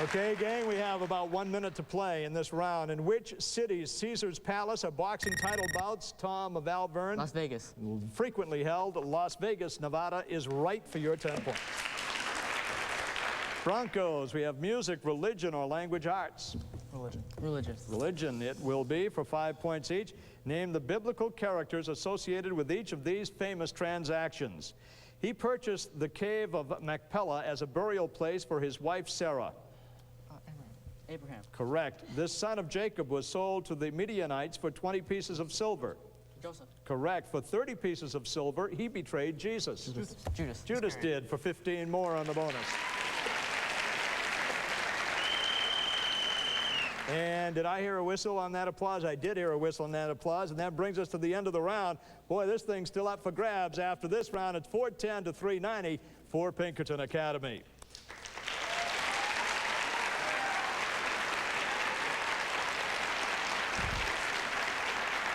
Okay, gang, we have about 1 minute to play in this round. In which city's Caesar's Palace are boxing title bouts? Tom of Alvirne. Las Vegas. Frequently held. Las Vegas, Nevada is right for your 10 points. Broncos, we have music, religion, or language arts. Religion. Religious. Religion it will be for 5 points each. Name the biblical characters associated with each of these famous transactions. He purchased the cave of Machpelah as a burial place for his wife Sarah. Abraham. Correct. This son of Jacob was sold to the Midianites for 20 pieces of silver. Joseph. Correct. For 30 pieces of silver, he betrayed Jesus. Judas. Judas did for 15 more on the bonus. And did I hear a whistle on that applause? I did hear a whistle on that applause, and that brings us to the end of the round. Boy, this thing's still up for grabs. After this round, it's 410 to 390 for Pinkerton Academy.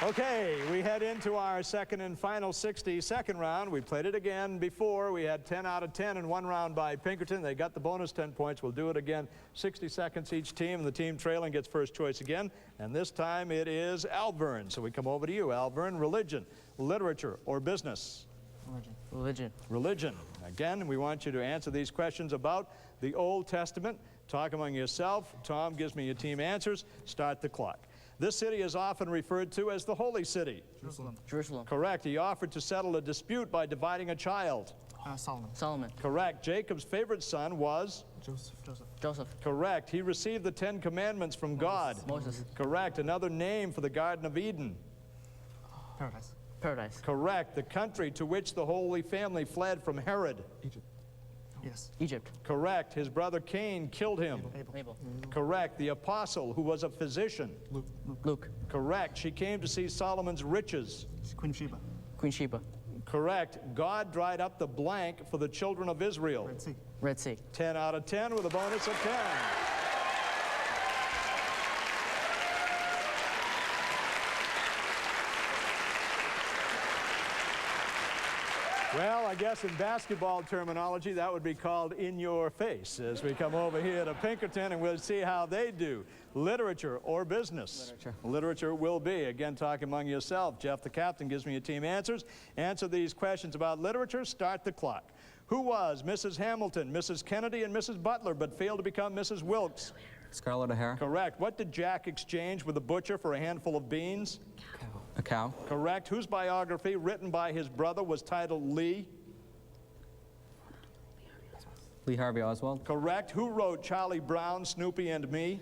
Okay, we head into our second and final 60-second round. We played it again before. We had 10 out of 10 in one round by Pinkerton. They got the bonus 10 points. We'll do it again. 60 seconds each team, and the team trailing gets first choice again. And this time it is Alvirne. So we come over to you, Alvirne. Religion, literature, or business? Religion. Religion. Religion. Again, we want you to answer these questions about the Old Testament. Talk among yourself. Tom gives me your team answers. Start the clock. This city is often referred to as the Holy City. Jerusalem. Jerusalem. Correct. He offered to settle a dispute by dividing a child. Solomon. Solomon. Correct. Jacob's favorite son was? Joseph. Joseph. Joseph. Correct. He received the 10 Commandments from God. Moses. Correct. Another name for the Garden of Eden. Paradise. Paradise. Correct. The country to which the Holy Family fled from Herod. Egypt. Yes. Egypt. Correct. His brother Cain killed him. Abel. Correct. The apostle who was a physician. Luke. Luke. Correct. She came to see Solomon's riches. Queen Sheba. Queen Sheba. Correct. God dried up the blank for the children of Israel. Red Sea. Red Sea. 10 out of 10 with a bonus of 10. Well, I guess in basketball terminology, that would be called in your face as we come over here to Pinkerton, and we'll see how they do. Literature or business? Literature. Literature will be. Again, talk among yourself. Jeff, the captain, gives me your team answers. Answer these questions about literature. Start the clock. Who was Mrs. Hamilton, Mrs. Kennedy, and Mrs. Butler, but failed to become Mrs. Wilkes? Scarlett O'Hara. Correct. What did Jack exchange with the butcher for a handful of beans? A cow. Correct. Whose biography, written by his brother, was titled Lee? Lee Harvey Oswald. Correct. Who wrote Charlie Brown, Snoopy, and Me?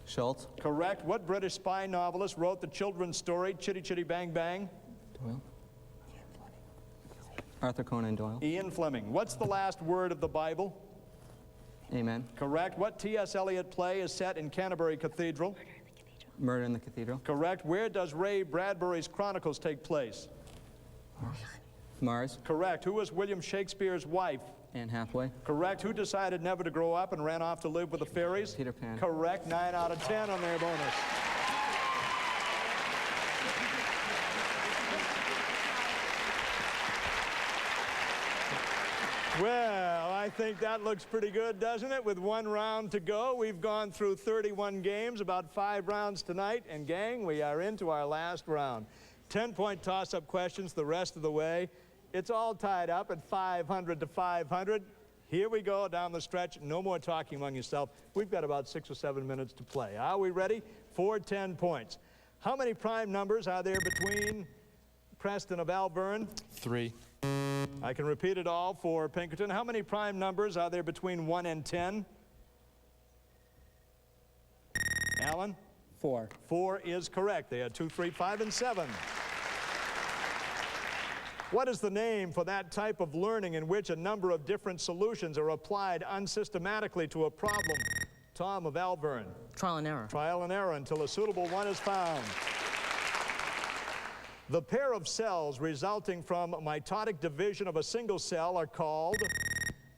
Schultz. Correct. What British spy novelist wrote the children's story Chitty Chitty Bang Bang? Doyle. Arthur Conan Doyle. Ian Fleming. What's the last word of the Bible? Amen. Correct. What T.S. Eliot play is set in Canterbury Cathedral? Murder in the Cathedral. Correct. Where does Ray Bradbury's Chronicles take place? Mars. Correct. Who was William Shakespeare's wife? Anne Hathaway. Correct. Who decided never to grow up and ran off to live with the fairies? Peter Pan. Correct. 9 out of 10 on their bonus. Well, I think that looks pretty good, doesn't it? With 1 round to go, we've gone through 31 games, about 5 rounds tonight. And gang, we are into our last round. 10-point toss-up questions the rest of the way. It's all tied up at 500 to 500. Here we go down the stretch. No more talking among yourself. We've got about 6 or 7 minutes to play. Are we ready? For 10 points. How many prime numbers are there between Preston of Alvirne? 3. I can repeat it all for Pinkerton. How many prime numbers are there between 1 and 10? Alan? 4. 4 is correct. They are 2, 3, 5, and 7. What is the name for that type of learning in which a number of different solutions are applied unsystematically to a problem? Tom of Alvirne. Trial and error. Trial and error until a suitable one is found. The pair of cells resulting from mitotic division of a single cell are called,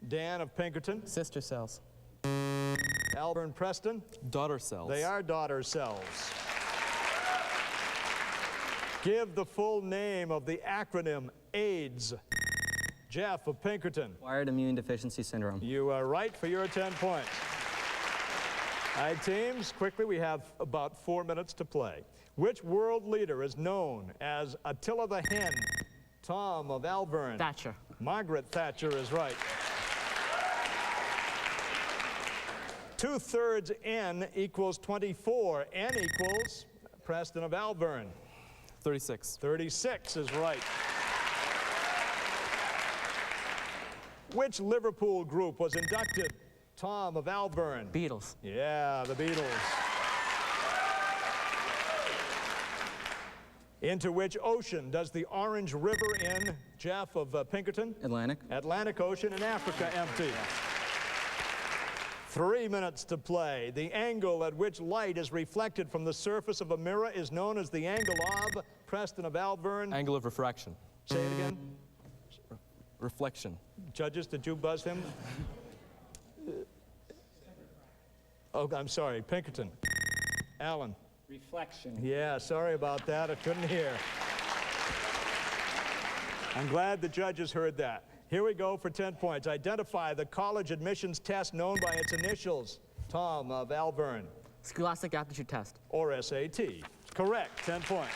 Dan of Pinkerton. Sister cells. Alvirne Preston. Daughter cells. They are daughter cells. Give the full name of the acronym AIDS. Jeff of Pinkerton. Acquired immune deficiency syndrome. You are right for your 10 points. All right, teams, quickly, we have about 4 minutes to play. Which world leader is known as Attila the Hen? Tom of Alvirne. Thatcher. Margaret Thatcher is right. 2/3 N equals 24. N equals Preston of Alvirne. 36. 36 is right. Which Liverpool group was inducted? Tom of Alvirne. Beatles. Yeah, the Beatles. Into which ocean does the Orange River in, Jeff of Pinkerton? Atlantic. Atlantic Ocean in Africa empty. 3 minutes to play. The angle at which light is reflected from the surface of a mirror is known as the angle of, Preston of Alvirne. Angle of refraction. Say it again. Reflection. Judges, did you buzz him? Oh, I'm sorry, Pinkerton. Alan. Reflection. Yeah, sorry about that. I couldn't hear. I'm glad the judges heard that. Here we go for 10 points. Identify the college admissions test known by its initials. Tom of Alvirne. Scholastic aptitude test. Or SAT. Correct. 10 points.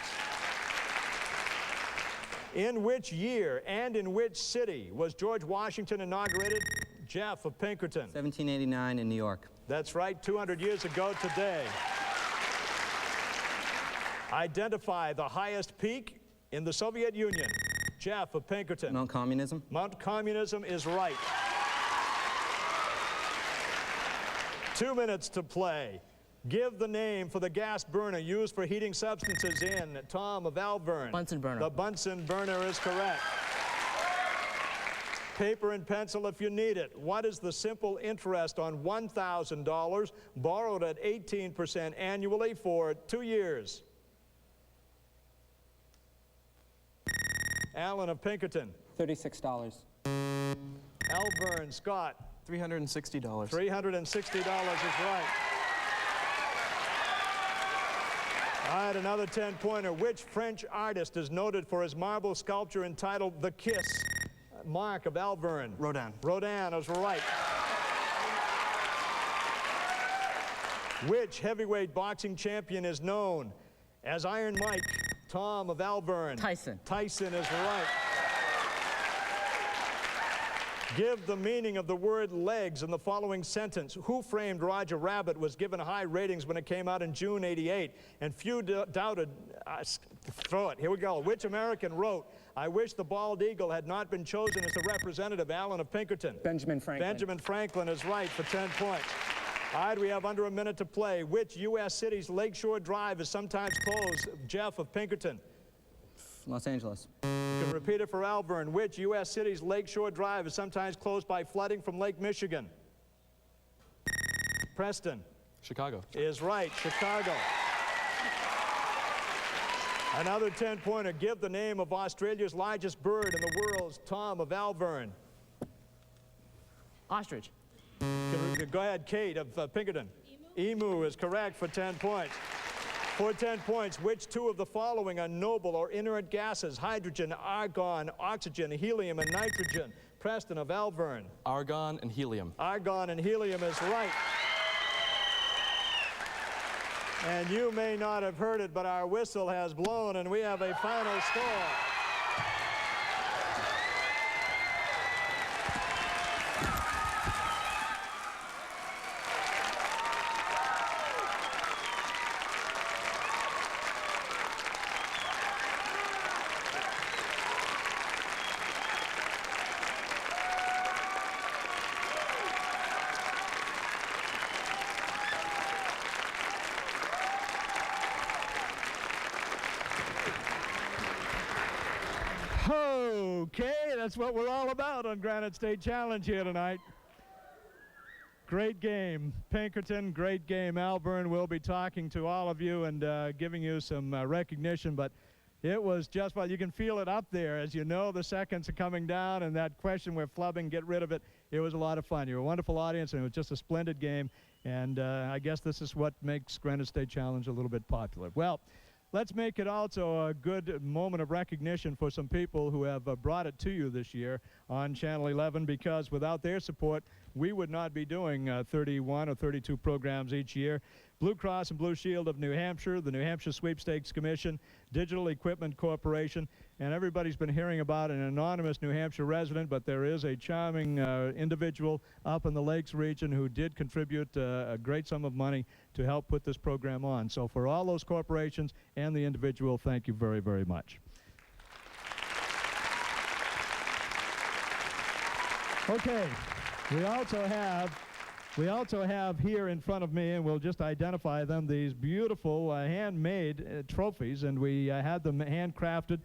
In which year and in which city was George Washington inaugurated? Jeff of Pinkerton. 1789 in New York. That's right, 200 years ago today. Identify the highest peak in the Soviet Union. Jeff of Pinkerton. Mount Communism. Mount Communism is right. 2 minutes to play. Give the name for the gas burner used for heating substances in, Tom of Alvirne. Bunsen burner. The Bunsen burner is correct. Paper and pencil if you need it. What is the simple interest on $1,000 borrowed at 18% annually for 2 years? Alan of Pinkerton. $36. Alvirne, Scott. $360. $360 is right. All right, another 10-pointer. Which French artist is noted for his marble sculpture entitled The Kiss? Mark of Alvirne. Rodin. Rodin is right. Which heavyweight boxing champion is known as Iron Mike? Tom of Alvirne. Tyson. Tyson is right. Give the meaning of the word legs in the following sentence. Who Framed Roger Rabbit was given high ratings when it came out in June '88, and few doubted, throw it, here we go. Which American wrote, I wish the bald eagle had not been chosen as the representative? Alan of Pinkerton. Benjamin Franklin. Benjamin Franklin is right for 10 points. All right, we have under a minute to play. Which U.S. city's Lakeshore Drive is sometimes closed? Jeff of Pinkerton. Los Angeles. You can repeat it for Alvirne. Which U.S. city's Lakeshore Drive is sometimes closed by flooding from Lake Michigan? Preston. Chicago. Is right, Chicago. Another 10-pointer. Give the name of Australia's largest bird in the world. Tom of Alvirne. Ostrich. Go ahead, Kate of Pinkerton. Emu is correct for 10 points. For 10 points, which two of the following are noble or inert gases? Hydrogen, argon, oxygen, helium, and nitrogen. Preston of Alvirne. Argon and helium. Argon and helium is right. And you may not have heard it, but our whistle has blown, and we have a final score. Okay, that's what we're all about on Granite State Challenge here tonight. Great game, Pinkerton, great game. Alvirne will be talking to all of you and giving you some recognition, but it was just, well, you can feel it up there. As you know, the seconds are coming down, and that question we're flubbing, get rid of it. It was a lot of fun. You're a wonderful audience, and it was just a splendid game, and I guess this is what makes Granite State Challenge a little bit popular. Well, let's make it also a good moment of recognition for some people who have brought it to you this year on Channel 11, because without their support, we would not be doing 31 or 32 programs each year. Blue Cross and Blue Shield of New Hampshire, the New Hampshire Sweepstakes Commission, Digital Equipment Corporation, and everybody's been hearing about an anonymous New Hampshire resident, but there is a charming individual up in the Lakes region who did contribute a great sum of money to help put this program on. So for all those corporations and the individual, thank you very, very much. Okay, we also have here in front of me, and we'll just identify them, these beautiful handmade trophies, and we had them handcrafted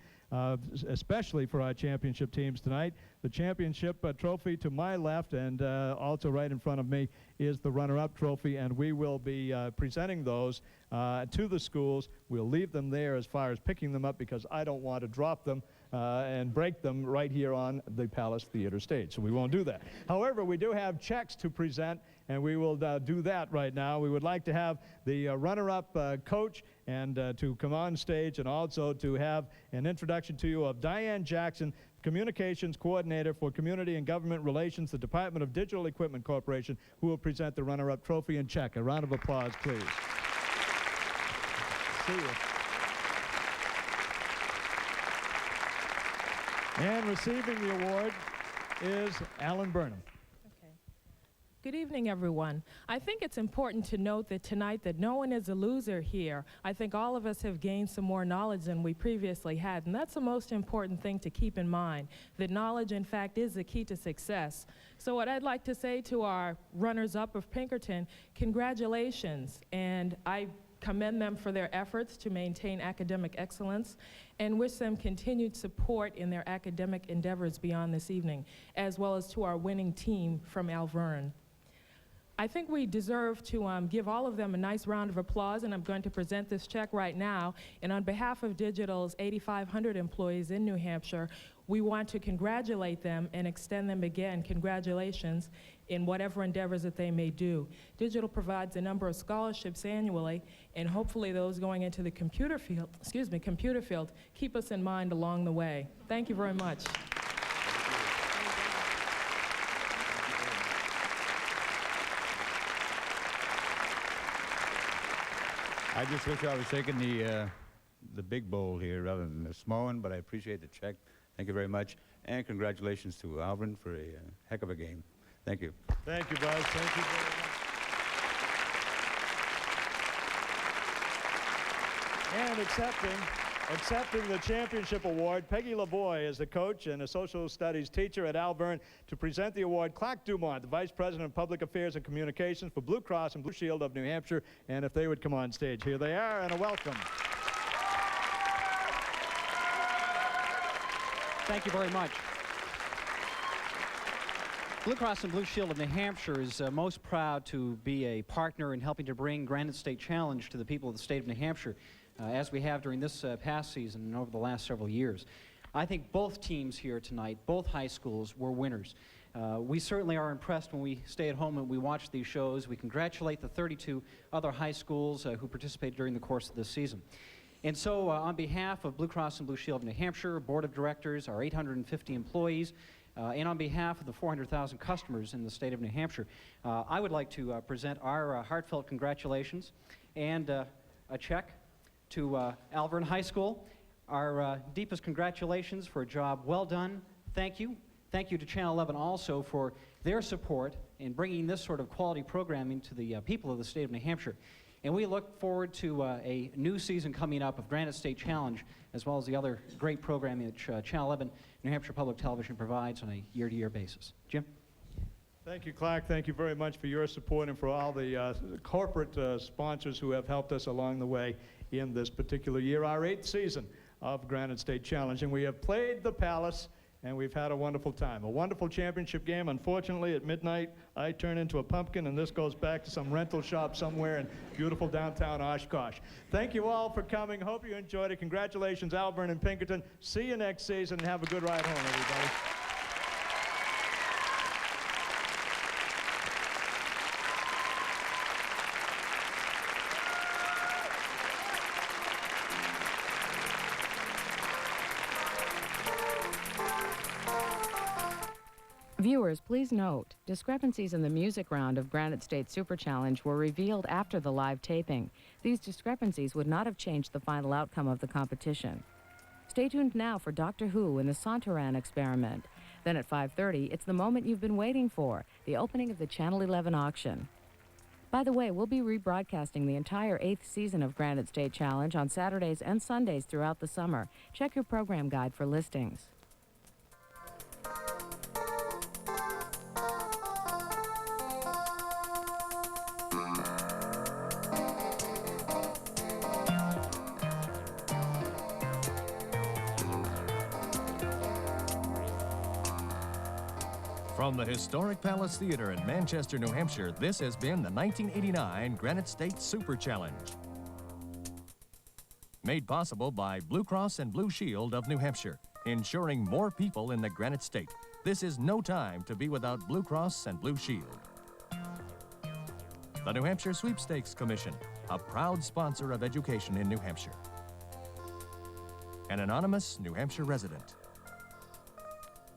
especially for our championship teams tonight. The championship trophy to my left, and also right in front of me, is the runner-up trophy, and we will be presenting those to the schools. We'll leave them there as far as picking them up, because I don't want to drop them and break them right here on the Palace Theater stage, so we won't do that. However, we do have checks to present, and we will do that right now. We would like to have the runner-up coach and to come on stage, and also to have an introduction to you of Diane Jackson, Communications Coordinator for Community and Government Relations, the Department of Digital Equipment Corporation, who will present the runner-up trophy and check. A round of applause, please. See you. And receiving the award is Alan Burnham. Good evening, everyone. I think it's important to note that tonight that no one is a loser here. I think all of us have gained some more knowledge than we previously had, and that's the most important thing to keep in mind, that knowledge, in fact, is the key to success. So what I'd like to say to our runners-up of Pinkerton, congratulations, and I commend them for their efforts to maintain academic excellence and wish them continued support in their academic endeavors beyond this evening, as well as to our winning team from Alvirne. I think we deserve to give all of them a nice round of applause, and I'm going to present this check right now. And on behalf of Digital's 8,500 employees in New Hampshire, we want to congratulate them and extend them again congratulations in whatever endeavors that they may do. Digital provides a number of scholarships annually, and hopefully those going into the computer field, keep us in mind along the way. Thank you very much. I just wish I was taking the big bowl here rather than the small one, but I appreciate the check. Thank you very much. And congratulations to Alvirne for a heck of a game. Thank you. Thank you, Buzz. Thank you very much. And accepting Accepting the championship award, Peggy LaVoy is the coach and a social studies teacher at Alvirne. To present the award, Clark Dumont, the Vice President of Public Affairs and Communications for Blue Cross and Blue Shield of New Hampshire. And if they would come on stage, here they are, and a welcome. Thank you very much. Blue Cross and Blue Shield of New Hampshire is most proud to be a partner in helping to bring Granite State Challenge to the people of the state of New Hampshire, as we have during this past season and over the last several years. I think both teams here tonight, both high schools, were winners. We certainly are impressed when we stay at home and we watch these shows. We congratulate the 32 other high schools who participated during the course of this season. And so on behalf of Blue Cross and Blue Shield of New Hampshire, Board of Directors, our 850 employees, and on behalf of the 400,000 customers in the state of New Hampshire, I would like to present our heartfelt congratulations and a check to Alvirne High School. Our deepest congratulations for a job well done. Thank you. Thank you to Channel 11 also for their support in bringing this sort of quality programming to the people of the state of New Hampshire. And we look forward to a new season coming up of Granite State Challenge, as well as the other great programming that Channel 11 New Hampshire Public Television provides on a year-to-year basis. Jim? Thank you, Clark. Thank you very much for your support and for all the corporate sponsors who have helped us along the way in this particular year, our 8th season of Granite State Challenge. And we have played the Palace, and we've had a wonderful time. A wonderful championship game. Unfortunately, at midnight, I turn into a pumpkin, and this goes back to some rental shop somewhere in beautiful downtown Oshkosh. Thank you all for coming. Hope you enjoyed it. Congratulations, Alvirne and Pinkerton. See you next season, and have a good ride home, everybody. Viewers, please note, discrepancies in the music round of Granite State Super Challenge were revealed after the live taping. These discrepancies would not have changed the final outcome of the competition. Stay tuned now for Doctor Who and the Sontaran experiment. Then at 5:30, it's the moment you've been waiting for, the opening of the Channel 11 auction. By the way, we'll be rebroadcasting the entire 8th season of Granite State Challenge on Saturdays and Sundays throughout the summer. Check your program guide for listings. From the historic Palace Theater in Manchester, New Hampshire, this has been the 1989 Granite State Super Challenge. Made possible by Blue Cross and Blue Shield of New Hampshire, ensuring more people in the Granite State. This is no time to be without Blue Cross and Blue Shield. The New Hampshire Sweepstakes Commission, a proud sponsor of education in New Hampshire. An anonymous New Hampshire resident.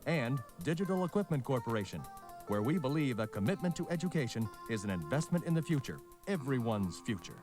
And Digital Equipment Corporation, where we believe a commitment to education is an investment in the future, everyone's future.